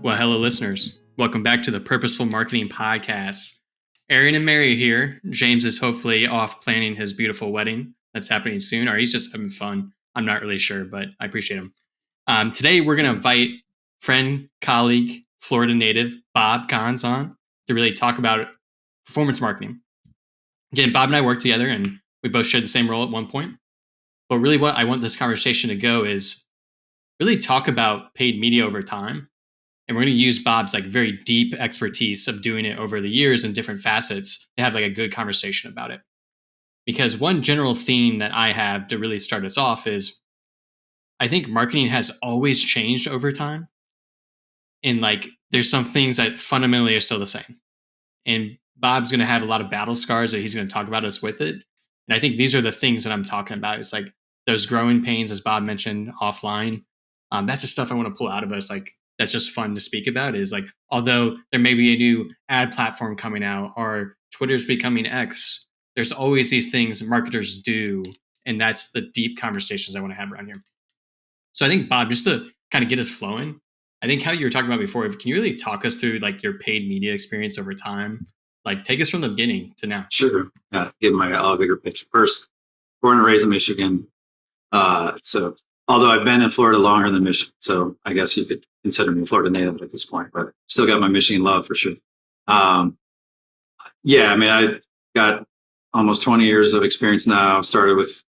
Well, hello, listeners. Welcome back to the Purposeful Marketing Podcast. Aaron and Mary here. James is hopefully off planning his beautiful wedding that's happening soon, or he's just having fun. I'm not really sure, but I appreciate him. Today, we're going to invite friend, colleague, Florida native, Bob Kahns on to really talk about performance marketing. Again, Bob and I work together, and we both shared the same role at one point. But really what I want this conversation to go is really talk about paid media over time. And we're going to use Bob's very deep expertise of doing it over the years in different facets to have a good conversation about it. Because one general theme that I have to really start us off is I think marketing has always changed over time. And there's some things that fundamentally are still the same. And Bob's going to have a lot of battle scars that he's going to talk about us with it. And I think these are the things that I'm talking about. It's those growing pains, as Bob mentioned offline. That's the stuff I want to pull out of us. That's just fun to speak about is although there may be a new ad platform coming out or Twitter's becoming X, there's always these things marketers do. And that's the deep conversations I want to have around here. So I think, Bob, just to kind of get us flowing, I think how you were talking about before, can you really talk us through your paid media experience over time? Take us from the beginning to now. Sure. Give my elevator pitch. First, born and raised in Michigan. So although I've been in Florida longer than Michigan, so I guess you could consider me a Florida native at this point, but still got my Michigan love for sure. I got almost 20 years of experience now. Started with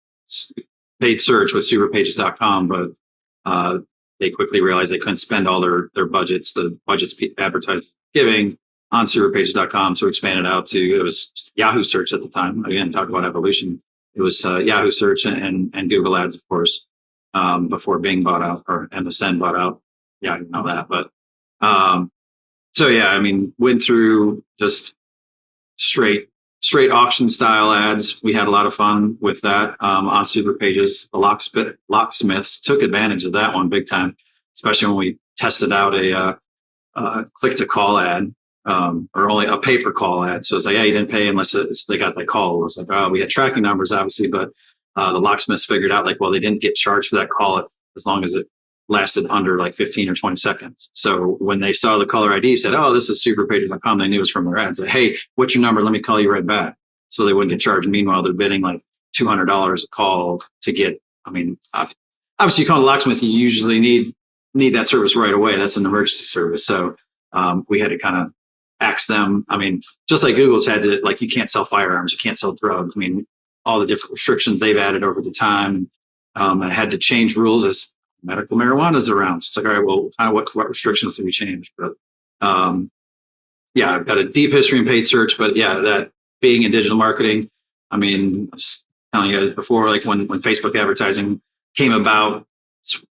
paid search with superpages.com, but they quickly realized they couldn't spend all their budgets, the budgets advertising giving on superpages.com. So expanded out to, it was Yahoo search at the time. Again, talk about evolution. It was Yahoo search and Google ads, of course. Before Bing bought out or MSN bought out. Yeah, you know that. But went through just straight auction style ads. We had a lot of fun with that on Super Pages. The locksmiths took advantage of that one big time, especially when we tested out a click to call ad or only a pay per call ad. So it's you didn't pay unless they got that call. It was we had tracking numbers, obviously, but the locksmiths figured out they didn't get charged for that call as long as it lasted under 15 or 20 seconds. So when they saw the caller ID, said, "Oh, this is superpages.com," they knew it was from their ad. Said, "Hey, what's your number? Let me call you right back." So they wouldn't get charged. Meanwhile, they're bidding $200 a call to get. Obviously, you call a locksmith, you usually need that service right away. That's an emergency service. So we had to kind of ask them. Just like Google's had to you can't sell firearms, you can't sell drugs. All the different restrictions they've added over the time. I had to change rules as medical marijuana is around. So it's all right, well, kind of what restrictions do we change? But I've got a deep history in paid search, but that being in digital marketing, I was telling you guys before, when Facebook advertising came about,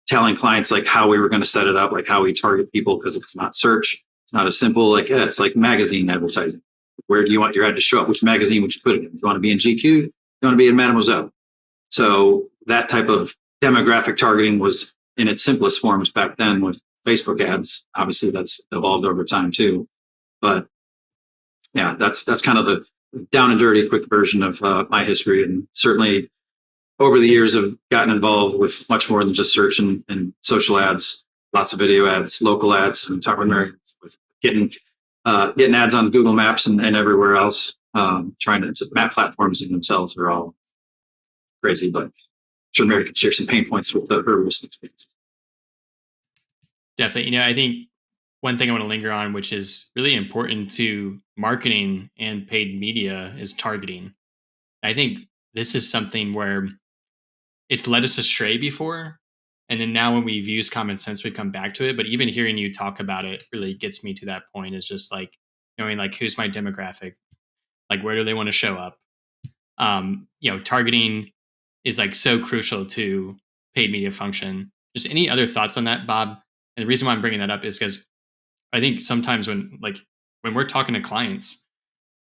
telling clients how we were going to set it up, how we target people, because it's not search. It's not as simple. It's like magazine advertising. Where do you want your ad to show up? Which magazine would you put it in? Do you want to be in GQ? You want to be in Mademoiselle. So that type of demographic targeting was in its simplest forms back then with Facebook ads. Obviously, that's evolved over time too. But that's kind of the down and dirty quick version of my history. And certainly over the years, I've gotten involved with much more than just search and social ads, lots of video ads, local ads, and talking with getting ads on Google Maps and everywhere else. Trying to map platforms in themselves are all crazy, but I'm sure Mary could share some pain points with her recent experiences. Definitely. I think one thing I want to linger on, which is really important to marketing and paid media, is targeting. I think this is something where it's led us astray before. And then now when we've used common sense, we've come back to it. But even hearing you talk about it really gets me to that point, is just knowing who's my demographic, where do they want to show up? Targeting is so crucial to paid media function. Just any other thoughts on that, Bob? And the reason why I'm bringing that up is because I think sometimes when we're talking to clients,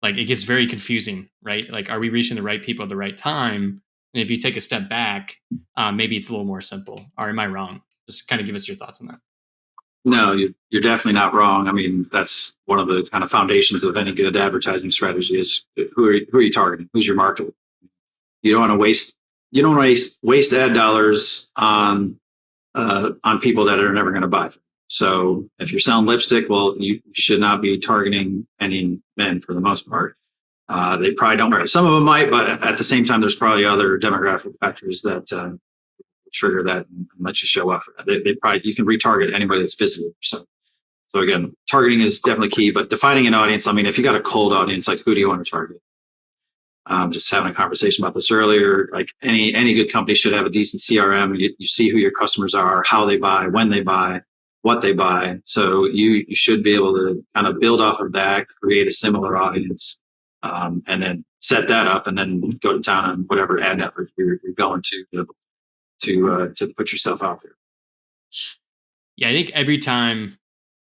it gets very confusing, right? Are we reaching the right people at the right time? And if you take a step back, maybe it's a little more simple. Or am I wrong? Just kind of give us your thoughts on that. No, you're definitely not wrong. That's one of the kind of foundations of any good advertising strategy is who are you targeting? Who's your market? You don't want to waste ad dollars on people that are never going to buy. So if you're selling lipstick, well, you should not be targeting any men for the most part. They probably don't wear it. Some of them might, but at the same time, there's probably other demographic factors that trigger that and let you show up. They probably, you can retarget anybody that's visited. So again, targeting is definitely key, but defining an audience. I mean, if you got a cold audience, like who do you want to target? Just having a conversation about this earlier, like any good company should have a decent CRM. You see who your customers are, how they buy, when they buy, what they buy. So you should be able to kind of build off of that, create a similar audience, and then set that up, and then go to town on whatever ad network you're going to put yourself out there. Yeah, I think every time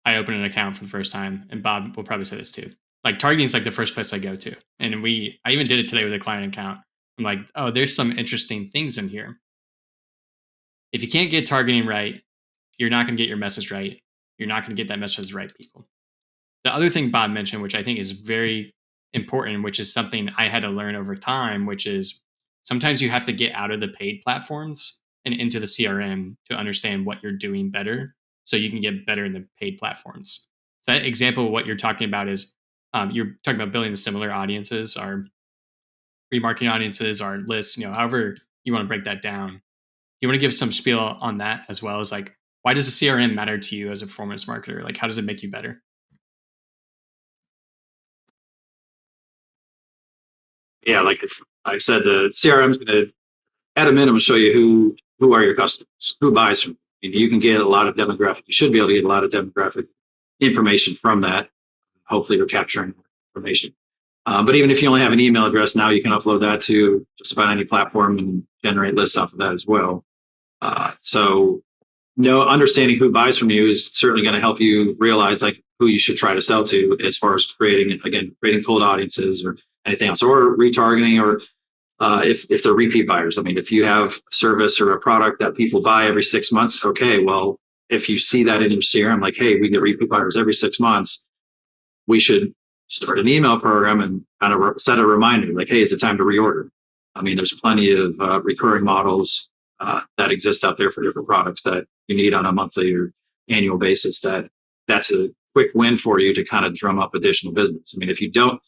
I open an account for the first time, and Bob will probably say this too, like targeting is like the first place I go to. And I even did it today with a client account. I'm like, oh, there's some interesting things in here. If you can't get targeting right, you're not going to get your message right. You're not going to get that message to the right people. The other thing Bob mentioned, which I think is very important, which is something I had to learn over time, which is sometimes you have to get out of the paid platforms and into the CRM to understand what you're doing better so you can get better in the paid platforms. So that example of what you're talking about is you're talking about building the similar audiences, our remarketing audiences, our lists, however you want to break that down. You want to give some spiel on that as well as like, why does the CRM matter to you as a performance marketer? Like, how does it make you better? Yeah, like I said, the CRM is going to, at a minimum, show you who are your customers, who buys from you. You can get a lot of demographic. You should be able to get a lot of demographic information from that. Hopefully, you're capturing information. But even if you only have an email address, now you can upload that to just about any platform and generate lists off of that as well. So, understanding who buys from you is certainly going to help you realize like who you should try to sell to, as far as creating cold audiences or anything else, or retargeting, or if they're repeat buyers. I mean, if you have a service or a product that people buy every 6 months, okay, well, if you see that in your CRM, like, hey, we get repeat buyers every 6 months, we should start an email program and kind of set a reminder, like, hey, is it time to reorder? I mean, there's plenty of recurring models that exist out there for different products that you need on a monthly or annual basis. That's a quick win for you to kind of drum up additional business. I mean, if you don't,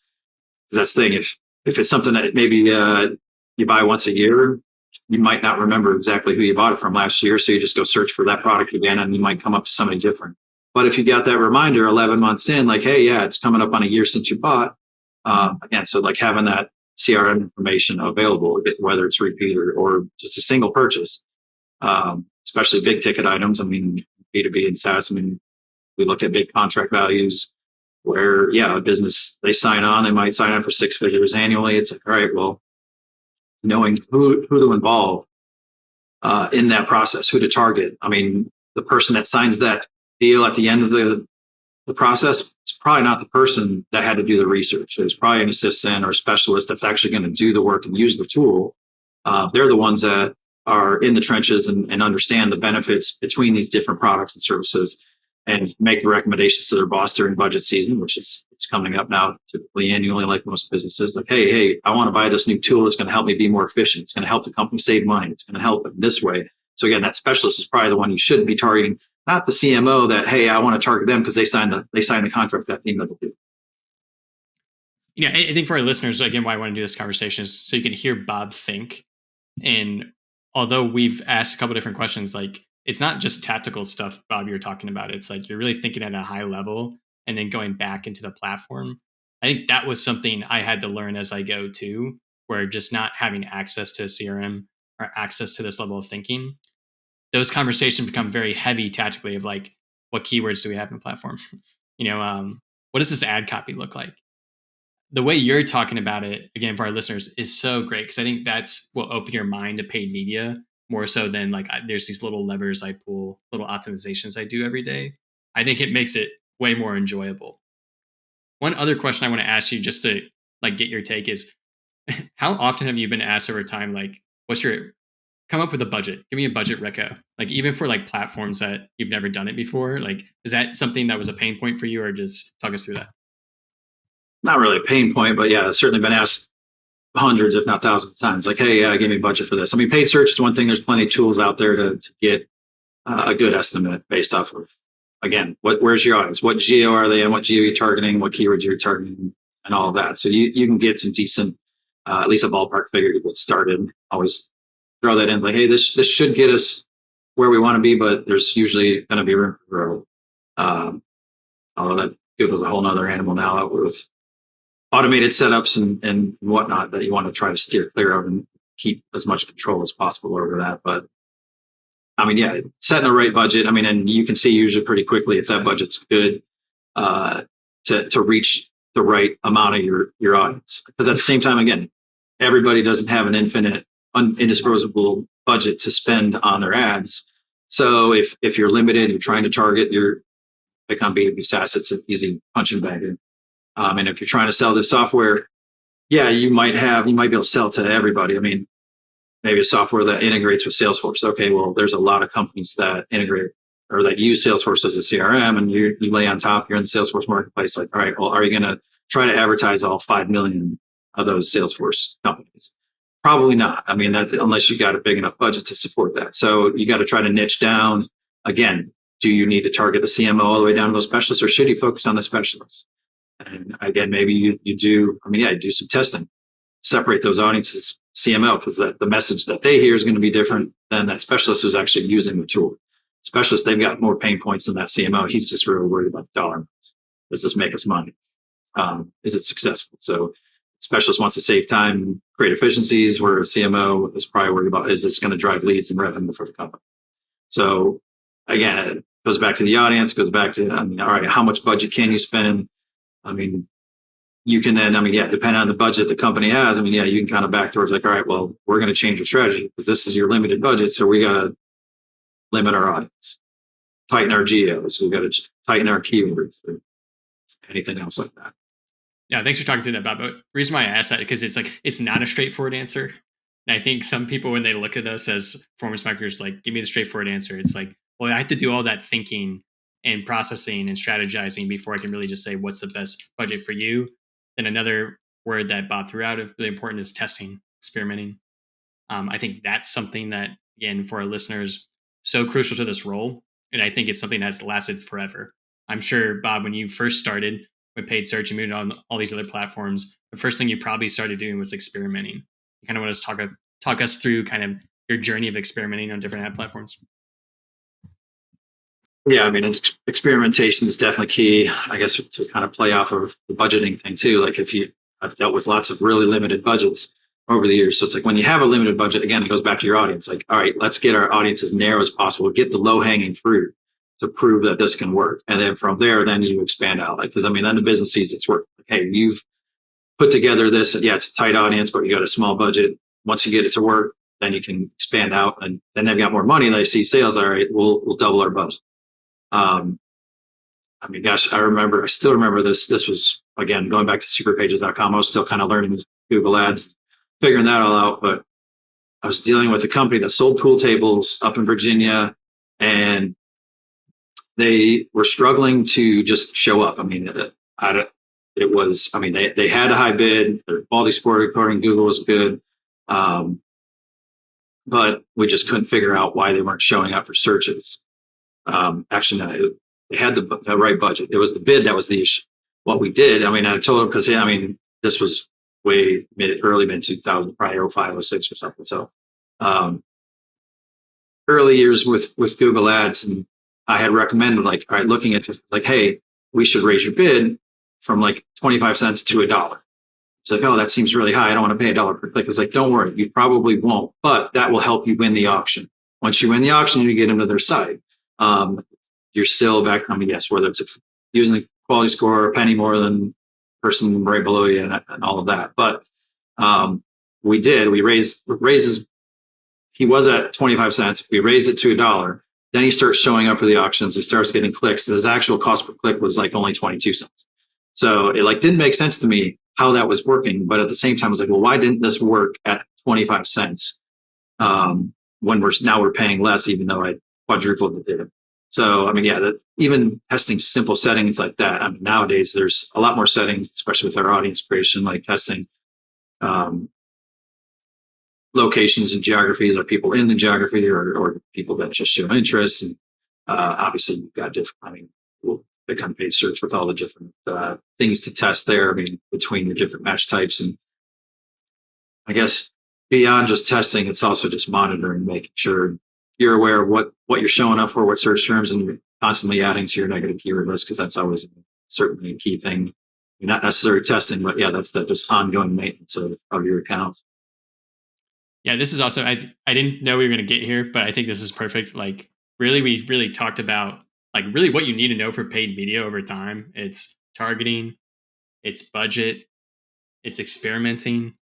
that's the thing. If it's something that maybe you buy once a year, you might not remember exactly who you bought it from last year. So you just go search for that product again, and you might come up to somebody different. But if you got that reminder 11 months in, like, hey, yeah, it's coming up on a year since you bought. Again, so like having that CRM information available, whether it's repeat or just a single purchase, especially big ticket items. I mean, B2B and SaaS, I mean, we look at big contract values where, yeah, a business, they might sign on for 6 figures annually. It's like, all right, well, knowing who to involve in that process, who to target. I mean, the person that signs that deal at the end of the process, it's probably not the person that had to do the research. It's probably an assistant or a specialist that's actually going to do the work and use the tool. They're the ones that are in the trenches and understand the benefits between these different products and services, and make the recommendations to their boss during budget season, which it's coming up now, typically annually, like most businesses. Like, hey, I want to buy this new tool that's going to help me be more efficient. It's going to help the company save money. It's going to help in this way. So again, that specialist is probably the one you should be targeting, not the CMO that, hey, I want to target them because they signed the contract that theme level do. I think for our listeners, again, why I want to do this conversation is so you can hear Bob think. And although we've asked a couple different questions, like, it's not just tactical stuff, Bob, you're talking about. It's like you're really thinking at a high level and then going back into the platform. I think that was something I had to learn as I go too, where just not having access to a CRM or access to this level of thinking, those conversations become very heavy tactically of like, what keywords do we have in the platform? What does this ad copy look like? The way you're talking about it, again, for our listeners, is so great, because I think that's will open your mind to paid media more so than like there's these little levers I pull, little optimizations I do every day. I think it makes it way more enjoyable. One other question I want to ask you, just to like get your take, is how often have you been asked over time, like, come up with a budget, give me a budget reco, like even for like platforms that you've never done it before? Like, is that something that was a pain point for you, or just talk us through that? Not really a pain point, but yeah, it's certainly been asked hundreds, if not thousands of times. Like, hey, give me a budget for this. I mean, paid search is one thing. There's plenty of tools out there to get a good estimate based off of again, where's your audience? What geo are they in? What geo are you targeting? What keywords you're targeting? And all of that. So you can get some decent, at least a ballpark figure to get started. Always throw that in like, hey, this should get us where we want to be, but there's usually going to be room for growth. Although that Google's a whole nother animal now with automated setups and whatnot that you want to try to steer clear of and keep as much control as possible over that. But I mean, yeah, setting the right budget. I mean, and you can see usually pretty quickly if that budget's good to reach the right amount of your audience. Because at the same time, again, everybody doesn't have an infinite, indisposable budget to spend on their ads. So if you're limited, you're trying to target your pick on B2B SaaS, it's an easy punching bag in. And if you're trying to sell this software, yeah, you might be able to sell to everybody. I mean, maybe a software that integrates with Salesforce. Okay, well, there's a lot of companies that integrate or that use Salesforce as a CRM, and you lay on top, you're in the Salesforce marketplace. Like, all right, well, are you going to try to advertise all 5 million of those Salesforce companies? Probably not. I mean, unless you got a big enough budget to support that. So you got to try to niche down. Again, do you need to target the CMO all the way down to those specialists, or should you focus on the specialists? And again, maybe you do. I mean, yeah, you do some testing, separate those audiences, CMO, because the message that they hear is going to be different than that specialist who's actually using the tool. Specialists, they've got more pain points than that CMO. He's just really worried about the dollar. Does this make us money? Is it successful? So specialist wants to save time and create efficiencies, where a CMO is probably worried about, is this going to drive leads and revenue for the company? So again, it goes back to the audience, goes back to, I mean, all right, how much budget can you spend? I mean, you can then, I mean, yeah, depending on the budget the company has, I mean, yeah, you can kind of back towards like, all right, well, we're going to change your strategy because this is your limited budget. So we got to limit our audience, tighten our geos. We got to tighten our keywords or anything else like that. Yeah, thanks for talking through that, Bob. But the reason why I asked that, because it's not a straightforward answer. And I think some people, when they look at us as performance marketers, like, give me the straightforward answer. It's like, well, I have to do all that thinking and processing and strategizing before I can really just say what's the best budget for you. Then another word that Bob threw out really important is testing, experimenting. I think that's something that, again, for our listeners, so crucial to this role. And I think it's something that's lasted forever. I'm sure, Bob, when you first started with paid search and moved on all these other platforms, the first thing you probably started doing was experimenting. You kind of want to talk us through kind of your journey of experimenting on different ad platforms. Yeah, I mean, experimentation is definitely key. I guess to kind of play off of the budgeting thing too. Like I've dealt with lots of really limited budgets over the years. So it's like when you have a limited budget, again, it goes back to your audience. Like, all right, let's get our audience as narrow as possible, get the low hanging fruit to prove that this can work. And then from there, then you expand out. Like, because I mean, then the business sees it's working. Like, hey, you've put together this, yeah, it's a tight audience, but you got a small budget. Once you get it to work, then you can expand out, and then they've got more money. They see sales. All right, we'll double our budget. I mean, gosh, I still remember this. This was, again, going back to superpages.com. I was still kind of learning Google ads, figuring that all out. But I was dealing with a company that sold pool tables up in Virginia, and they were struggling to just show up. I mean, they had a high bid. Their quality score according to Google was good. But we just couldn't figure out why they weren't showing up for searches. Actually, no, they had the right budget. It was the bid that was the issue. What we did, I mean, I told them, because this was early mid 2000, probably 05, 06 or something. So early years with Google Ads, and I had recommended, like, all right, looking at this, like, hey, we should raise your bid from like 25 cents to $1. It's like, oh, that seems really high. I don't want to pay $1 per click. It's like, don't worry, you probably won't, but that will help you win the auction. Once you win the auction, you get them to their site. You're still back. I mean, yes, whether it's using the quality score, a penny more than person right below you, and all of that. But we raises. He was at 25 cents. We raised it to $1. Then he starts showing up for the auctions. He starts getting clicks. His actual cost per click was like only 22 cents. So it didn't make sense to me how that was working. But at the same time, I was like, well, why didn't this work at 25 cents when we're paying less, even though I quadrupled the data? So, I mean, yeah, even testing simple settings like that. I mean, nowadays there's a lot more settings, especially with our audience creation, like testing locations and geographies. Are people in the geography or people that just show interest? And Obviously, you've got different. I mean, we'll pick on paid search with all the different things to test there. I mean, between your different match types, and I guess beyond just testing, it's also just monitoring, making sure you're aware of what you're showing up for, what search terms, and you're constantly adding to your negative keyword list, because that's always certainly a key thing. You're not necessarily testing, but yeah, that's the just ongoing maintenance of your accounts. Yeah, this is also, I didn't know we were going to get here, but I think this is perfect. Like, really, we really talked about like really what you need to know for paid media over time. It's targeting, it's budget, it's experimenting.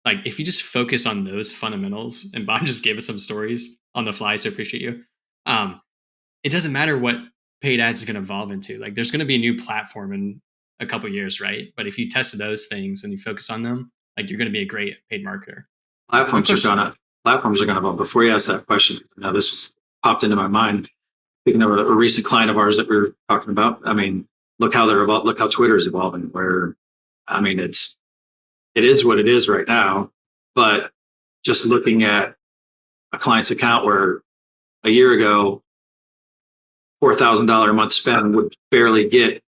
Like, if you just focus on those fundamentals, and Bob just gave us some stories on the fly, so appreciate you. It doesn't matter what paid ads is going to evolve into. Like, there's going to be a new platform in a couple of years, right? But if you test those things and you focus on them, like, you're going to be a great paid marketer. Platforms are gonna evolve. Before you ask that question, now this was popped into my mind. Speaking of a recent client of ours that we were talking about, I mean, look how look how Twitter is evolving. Where, I mean, it is what it is right now. But just looking at a client's account where a year ago, $4,000 a month spend would barely get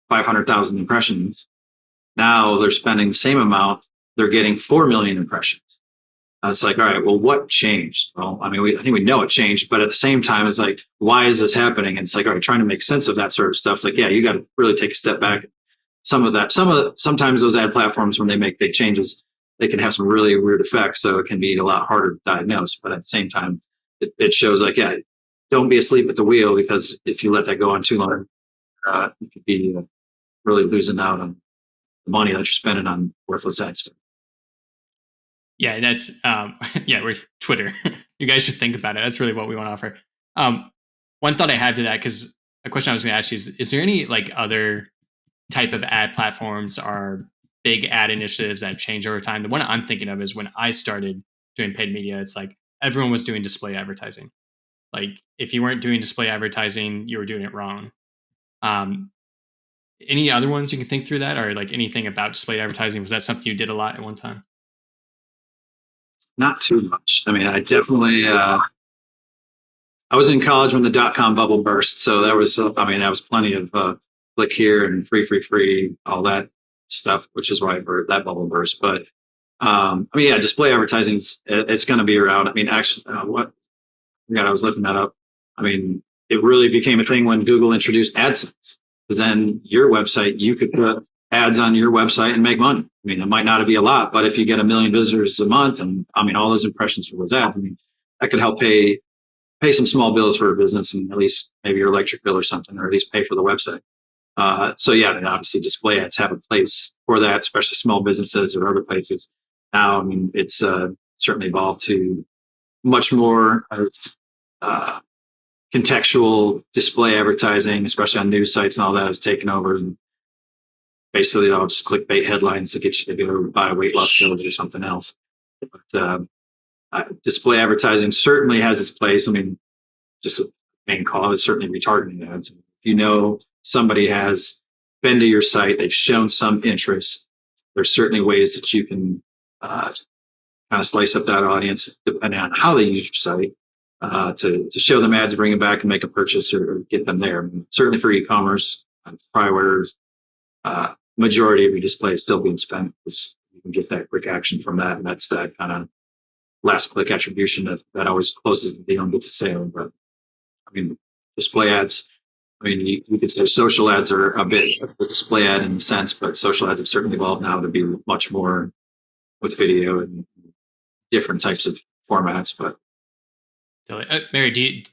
500,000 impressions. Now they're spending the same amount, they're getting 4 million impressions. It's like, all right, well, what changed? Well, I mean, I think we know it changed, but at the same time, it's like, why is this happening? And it's like, all right, trying to make sense of that sort of stuff. It's like, yeah, you got to really take a step back. Sometimes those ad platforms, when they make big changes, they can have some really weird effects. So it can be a lot harder to diagnose. But at the same time, it shows like, yeah, don't be asleep at the wheel, because if you let that go on too long, you could be really losing out on the money that you're spending on worthless ads. Yeah, that's yeah, we're Twitter. You guys should think about it. That's really what we want to offer. One thought I had to that, because a question I was going to ask you is there any like other type of ad platforms or big ad initiatives that change over time? The one I'm thinking of is when I started doing paid media, it's like everyone was doing display advertising. Like, if you weren't doing display advertising, you were doing it wrong. Any other ones you can think through that, or like anything about display advertising? Was that something you did a lot at one time? Not too much. I mean, I definitely, I was in college when the .com bubble burst. So that was, that was plenty of click here and free, all that stuff, which is why that bubble burst. But yeah, display advertising, it's going to be around. I mean, actually, God, I was looking that up. I mean, it really became a thing when Google introduced AdSense, because then your website, you could put ads on your website and make money. I mean, it might not be a lot, but if you get 1 million visitors a month, and I mean, all those impressions for those ads, I mean, that could help pay some small bills for a business, and at least maybe your electric bill or something, or at least pay for the website. So yeah, I mean, obviously display ads have a place for that, especially small businesses or other places. Now, I mean, it's certainly evolved to much more contextual display advertising, especially on news sites and all that, has taken over. And basically, I'll just clickbait headlines to get you to go buy weight loss pills or something else. But display advertising certainly has its place. I mean, just a main call is certainly retargeting ads. If you know somebody has been to your site, they've shown some interest, there's certainly ways that you can kind of slice up that audience depending on how they use your site, to show them ads, bring them back and make a purchase, or get them there. I mean, certainly for e-commerce, probably where majority of your display is still being spent, because you can get that quick action from that. And that's that kind of last click attribution that always closes the deal and gets a sale. But I mean, display ads, I mean, you could say social ads are a bit of a display ad in a sense, but social ads have certainly evolved now to be much more with video and different types of formats. But Mary, do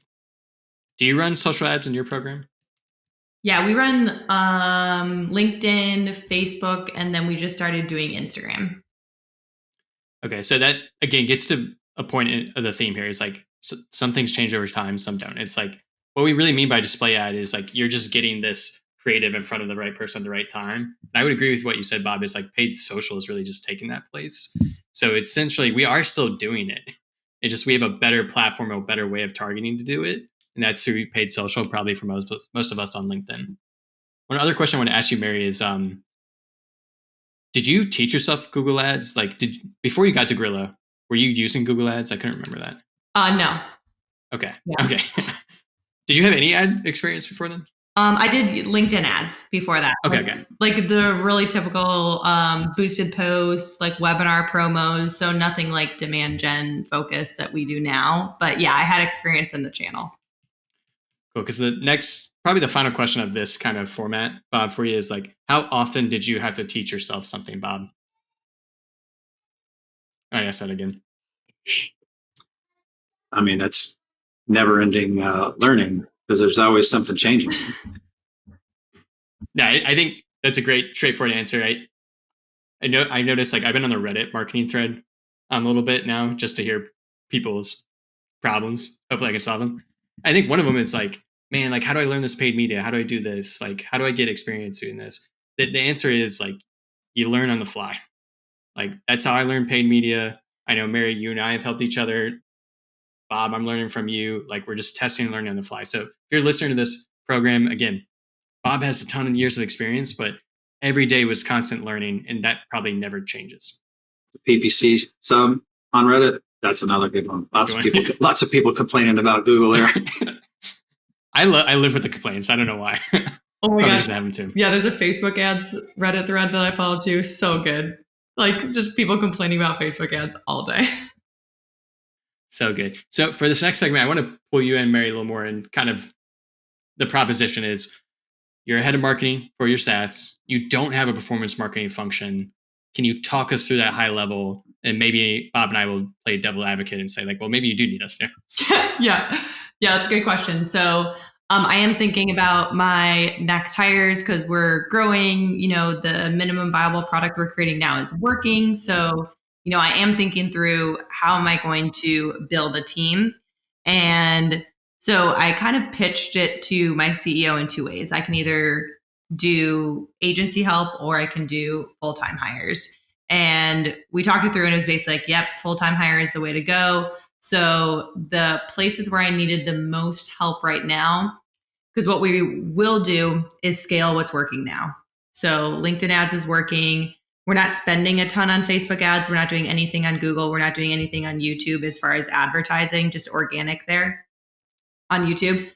you run social ads in your program? Yeah, we run LinkedIn, Facebook, and then we just started doing Instagram. Okay, so that again gets to a point of the theme here. Is like some things change over time, some don't. It's like what we really mean by display ad is like you're just getting this creative in front of the right person at the right time. And I would agree with what you said, Bob. Is like paid social is really just taking that place. So essentially, we are still doing it. It's just we have a better platform, a better way of targeting to do it, and that's through paid social, probably for most of us on LinkedIn. One other question I want to ask you, Mary, is did you teach yourself Google Ads? Like, before you got to Gorilla, were you using Google Ads? I couldn't remember that. No. Okay. Yeah. Okay. Did you have any ad experience before then? I did LinkedIn ads before that. Okay. Like the really typical boosted posts, like webinar promos. So nothing like demand gen focused that we do now. But yeah, I had experience in the channel. Cool. Because probably the final question of this kind of format, Bob, for you is like, how often did you have to teach yourself something, Bob? I asked that again. I mean, that's never ending learning because there's always something changing. Yeah, I think that's a great, straightforward answer. I noticed like I've been on the Reddit marketing thread a little bit now just to hear people's problems. Hopefully I can solve them. I think one of them is like, man, like, how do I learn this paid media? How do I do this? Like, how do I get experience doing this? The answer is like, you learn on the fly. Like, that's how I learned paid media. I know, Mary, you and I have helped each other. Bob, I'm learning from you. Like, we're just testing and learning on the fly. So if you're listening to this program, again, Bob has a ton of years of experience, but every day was constant learning, and that probably never changes. The PPC sub on Reddit, that's another good one. Lots of people complaining about Google there. I live with the complaints. I don't know why. Oh my gosh. Have them too. Yeah, there's a Facebook ads Reddit thread that I follow too. So good. Like just people complaining about Facebook ads all day. So good. So for this next segment, I want to pull you in, Mary, a little more, and kind of the proposition is you're a head of marketing for your SaaS. You don't have a performance marketing function. Can you talk us through that high level? And maybe Bob and I will play devil advocate and say like, well, maybe you do need us here. Yeah, that's a good question. So I am thinking about my next hires because we're growing. The minimum viable product we're creating now is working. So, I am thinking through how am I going to build a team? And so I kind of pitched it to my CEO in two ways. I can either do agency help or I can do full-time hires. And we talked it through and it was basically like, yep, full-time hire is the way to go. So the places where I needed the most help right now, because what we will do is scale what's working now. So LinkedIn ads is working. We're not spending a ton on Facebook ads. We're not doing anything on Google. We're not doing anything on YouTube as far as advertising, just organic there on YouTube.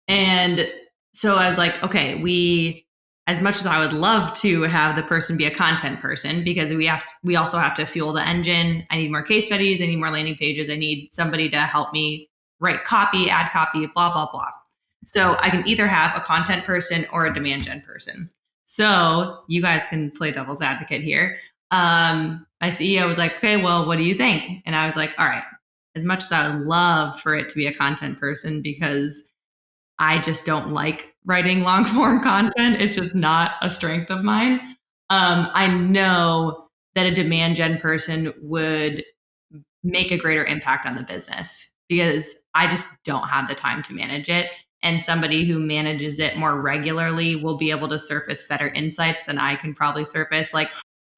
And so I was like, okay, as much as I would love to have the person be a content person, because we also have to fuel the engine. I need more case studies. I need more landing pages. I need somebody to help me write copy, add copy, blah, blah, blah. So I can either have a content person or a demand gen person. So you guys can play devil's advocate here. My CEO was like, okay, well, what do you think? And I was like, all right, as much as I would love for it to be a content person because I just don't like writing long form content. It's just not a strength of mine. I know that a demand gen person would make a greater impact on the business because I just don't have the time to manage it. And somebody who manages it more regularly will be able to surface better insights than I can probably surface. Like,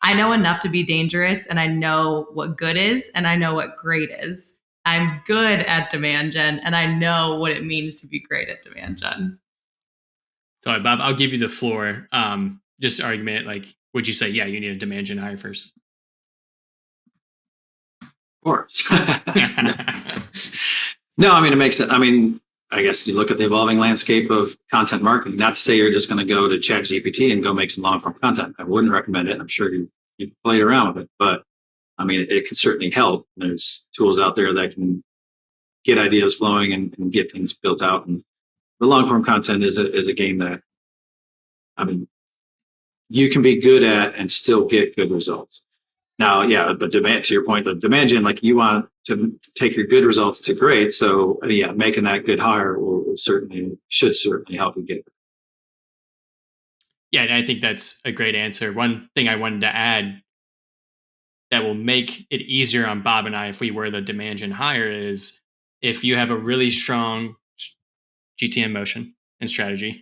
I know enough to be dangerous and I know what good is and I know what great is. I'm good at demand gen and I know what it means to be great at demand gen. So Bob, I'll give you the floor. Just argument, like, would you say, yeah, you need a demand gen hire first? Of course. No, I mean, it makes sense. I mean, I guess you look at the evolving landscape of content marketing, not to say you're just going to go to ChatGPT and go make some long form content. I wouldn't recommend it. I'm sure you played around with it, but I mean, it can certainly help. There's tools out there that can get ideas flowing and get things built out. And the long form content is a game that, I mean, you can be good at and still get good results. Now, yeah, but to your point, the demand gen, like you want to take your good results to great. So yeah, making that good hire should certainly help you get there. Yeah, and I think that's a great answer. One thing I wanted to add that will make it easier on Bob and I if we were the demand gen hire is if you have a really strong GTM motion and strategy,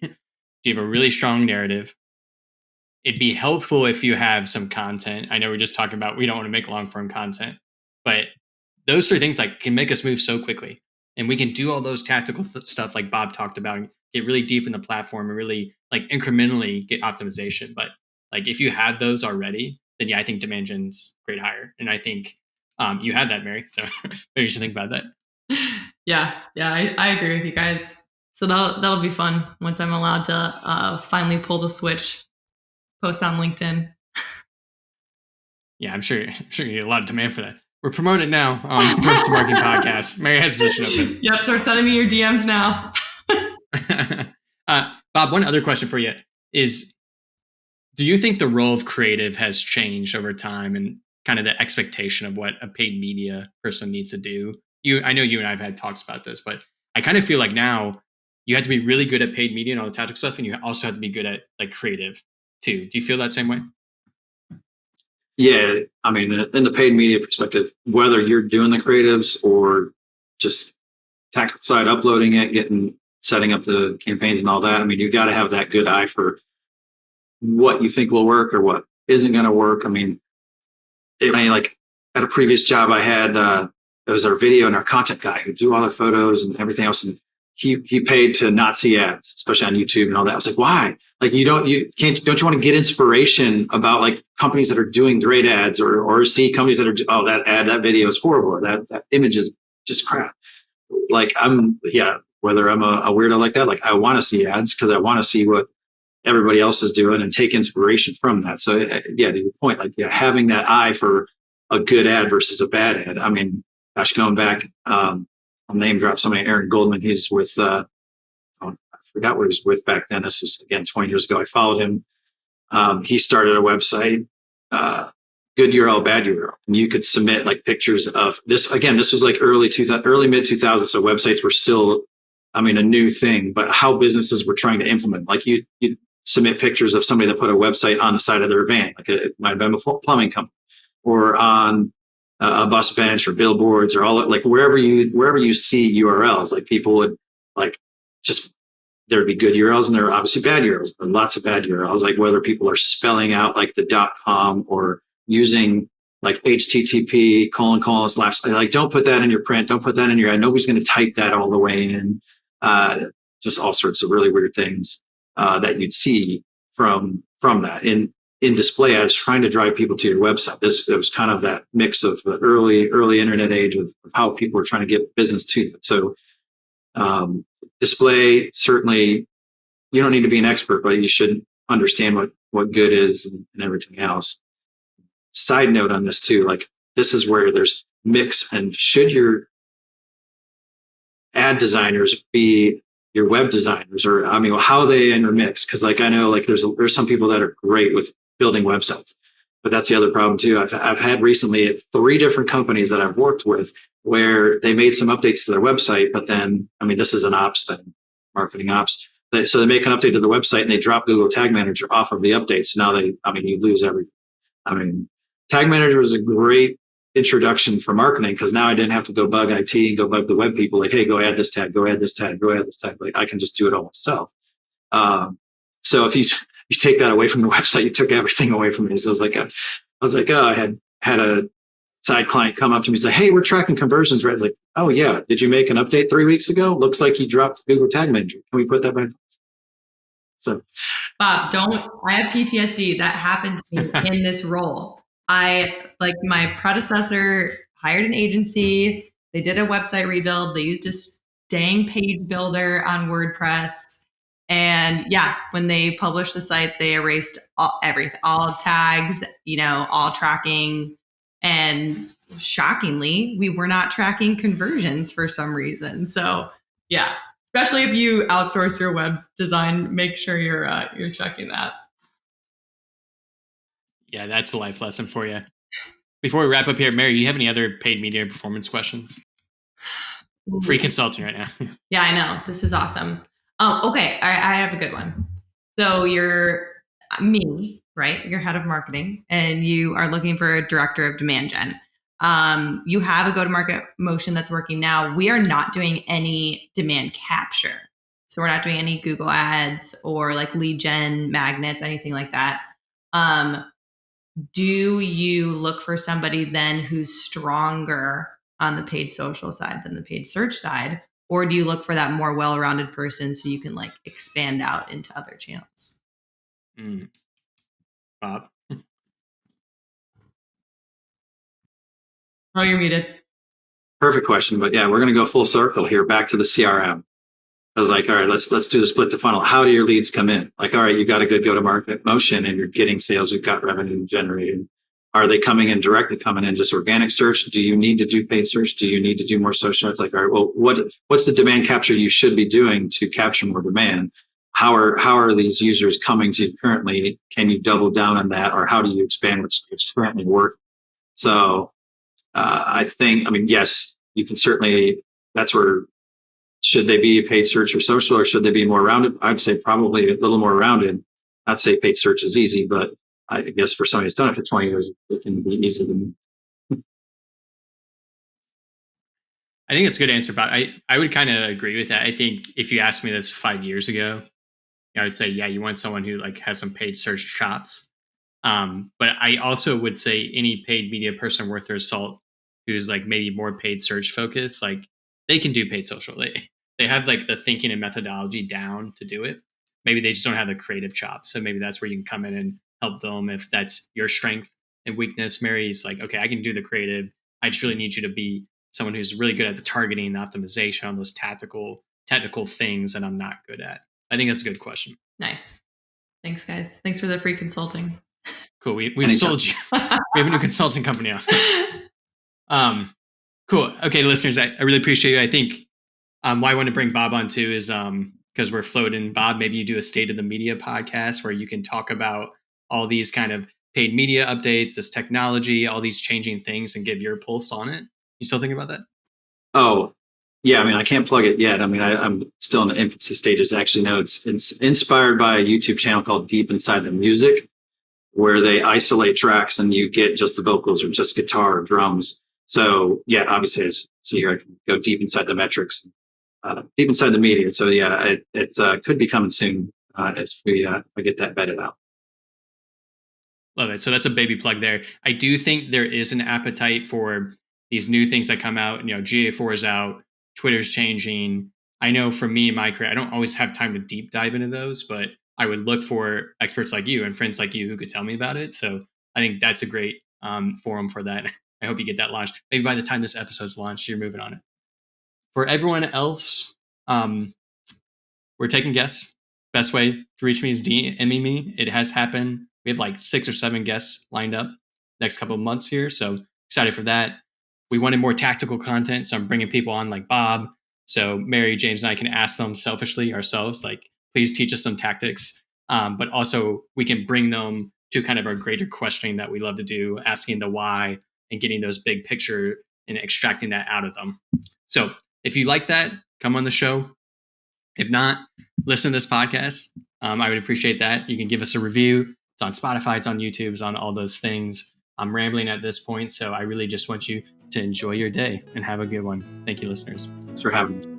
you have a really strong narrative, it'd be helpful if you have some content. I know we're just talking about we don't want to make long form content, but those three things like can make us move so quickly. And we can do all those tactical stuff like Bob talked about and get really deep in the platform and really like incrementally get optimization. But like if you had those already, then yeah, I think demand gen's great hire. And I think you had that, Mary. So maybe you should think about that. Yeah, I agree with you guys. So that'll be fun once I'm allowed to finally pull the switch, post on LinkedIn. Yeah, I'm sure you get a lot of demand for that. We're promoting now on Purposeful Marketing Podcast. Mary has a position open. Yep, start sending me your DMs now. Bob, one other question for you is, do you think the role of creative has changed over time and kind of the expectation of what a paid media person needs to do? I know you and I have had talks about this, but I kind of feel like now you have to be really good at paid media and all the tactical stuff, and you also have to be good at like creative too. Do you feel that same way? Yeah, I mean, in the paid media perspective, whether you're doing the creatives or just tactical side, uploading it, setting up the campaigns and all that, I mean, you got to have that good eye for what you think will work or what isn't going to work. I mean, like at a previous job I had, it was our video and our content guy who do all the photos and everything else, and he paid to not see ads, especially on YouTube and all that. I was like, why? Like, don't you want to get inspiration about like companies that are doing great ads, or see companies that are, that video is horrible, or that image is just crap. Like whether I'm a weirdo like that, like I want to see ads because I want to see what everybody else is doing and take inspiration from that. So to your point, like having that eye for a good ad versus a bad ad. I mean, gosh, going back, I'll name drop somebody, Aaron Goldman. He's with, I forgot what he was with back then. This was again 20 years ago. I followed him. He started a website, good URL, bad URL, and you could submit like pictures of this. Again, this was like early mid 2000s, so websites were still, a new thing. But how businesses were trying to implement, like you submit pictures of somebody that put a website on the side of their van, like it might have been a plumbing company, or on a bus bench or billboards, or all like wherever you see URLs, like people would like just, there'd be good URLs and there are obviously bad URLs, and lots of bad URLs, like whether people are spelling out like the .com or using like HTTP : / like don't put that in your print, don't put that in your ad. Nobody's going to type that all the way in. Just all sorts of really weird things that you'd see from that in display ads, trying to drive people to your website. It was kind of that mix of the early internet age of how people were trying to get business to it. So display, certainly you don't need to be an expert, but you should understand what good is and everything else. Side note on this too, like this is where there's mix, and should your ad designers be your web designers, or how they intermix? Because like I know like there's some people that are great with building websites, but that's the other problem too. I've had recently at 3 different companies that I've worked with where they made some updates to their website, but then this is an ops thing, marketing ops. So they make an update to the website and they drop Google Tag Manager off of the update. So now you lose everything. Tag Manager was a great introduction for marketing, because now I didn't have to go bug IT and go bug the web people like, hey, go add this tag, go add this tag, go add this tag. Like I can just do it all myself. So if you take that away from the website, you took everything away from me. So I had a side client come up to me and say, hey, we're tracking conversions, right? I was like, oh yeah, did you make an update 3 weeks ago? Looks like you dropped Google Tag Manager. Can we put that back? So Bob, I have PTSD. That happened to me in this role. My predecessor hired an agency. They did a website rebuild. They used a dang page builder on WordPress. And when they published the site, they erased everything, all tags, all tracking. And shockingly, we were not tracking conversions for some reason. So especially if you outsource your web design, make sure you're checking that. Yeah, that's a life lesson for you. Before we wrap up here, Mary, do you have any other paid media performance questions? Free consulting right now. Yeah, I know. This is awesome. Oh, okay. I have a good one. So you're me, right? You're head of marketing and you are looking for a director of demand gen. You have a go-to-market motion that's working now. We are not doing any demand capture. So we're not doing any Google ads or like lead gen magnets, anything like that. Do you look for somebody then who's stronger on the paid social side than the paid search side? Or do you look for that more well-rounded person so you can like expand out into other channels? Bob? Oh, you're muted. Perfect question. But yeah, we're going to go full circle here back to the CRM. I was like, all right, let's do the split the funnel. How do your leads come in? Like, all right, you got a good go-to-market motion and you're getting sales, you've got revenue generated. Are they coming in directly, coming in just organic search? Do you need to do paid search? Do you need to do more social? It's like, all right, well, what's the demand capture you should be doing to capture more demand? How are these users coming to you currently? Can you double down on that, or how do you expand what's currently working? So I mean, yes, you can certainly. That's where. Should they be paid search or social, or should they be more rounded? I'd say probably a little more rounded. I'd say paid search is easy, but I guess for somebody who's done it for 20 years, it can be easy to. I think it's a good answer, but I would kind of agree with that. I think if you asked me this 5 years ago, I would say, yeah, you want someone who like has some paid search chops. But I also would say any paid media person worth their salt who's like maybe more paid search focused, like they can do paid social. They have like the thinking and methodology down to do it. Maybe they just don't have the creative chops. So maybe that's where you can come in and help them if that's your strength and weakness. Mary's like, okay, I can do the creative. I just really need you to be someone who's really good at the targeting, the optimization on those technical things that I'm not good at. I think that's a good question. Nice. Thanks, guys. Thanks for the free consulting. Cool. We've sold you. We have a new consulting company now. Cool. Okay, listeners, I really appreciate you. I think why I want to bring Bob on too is because we're floating. Bob, maybe you do a State of the Media podcast where you can talk about all these kind of paid media updates, this technology, all these changing things, and give your pulse on it. You still thinking about that? Oh, yeah. I mean, I can't plug it yet. I mean, I'm still in the infancy stages. Actually, no, it's inspired by a YouTube channel called Deep Inside the Music, where they isolate tracks and you get just the vocals or just guitar or drums. So yeah, obviously, as see here, I can go deep inside the metrics, deep inside the media. So yeah, it could be coming soon if I get that vetted out. Love it. So that's a baby plug there. I do think there is an appetite for these new things that come out. You know, GA4 is out, Twitter's changing. I know for me in my career, I don't always have time to deep dive into those, but I would look for experts like you and friends like you who could tell me about it. So I think that's a great forum for that. I hope you get that launched. Maybe by the time this episode's launched, you're moving on it. For everyone else, we're taking guests. Best way to reach me is DMing me. It has happened. We have like 6 or 7 guests lined up next couple of months here. So excited for that. We wanted more tactical content. So I'm bringing people on like Bob. So Mary, James, and I can ask them selfishly ourselves, like, please teach us some tactics. But also we can bring them to kind of our greater questioning that we love to do, asking the why and getting those big picture and extracting that out of them. So if you like that, come on the show. If not, listen to this podcast. I would appreciate that. You can give us a review. It's on Spotify, it's on YouTube, it's on all those things. I'm rambling at this point, so I really just want you to enjoy your day and have a good one. Thank you, listeners. Thanks for having me.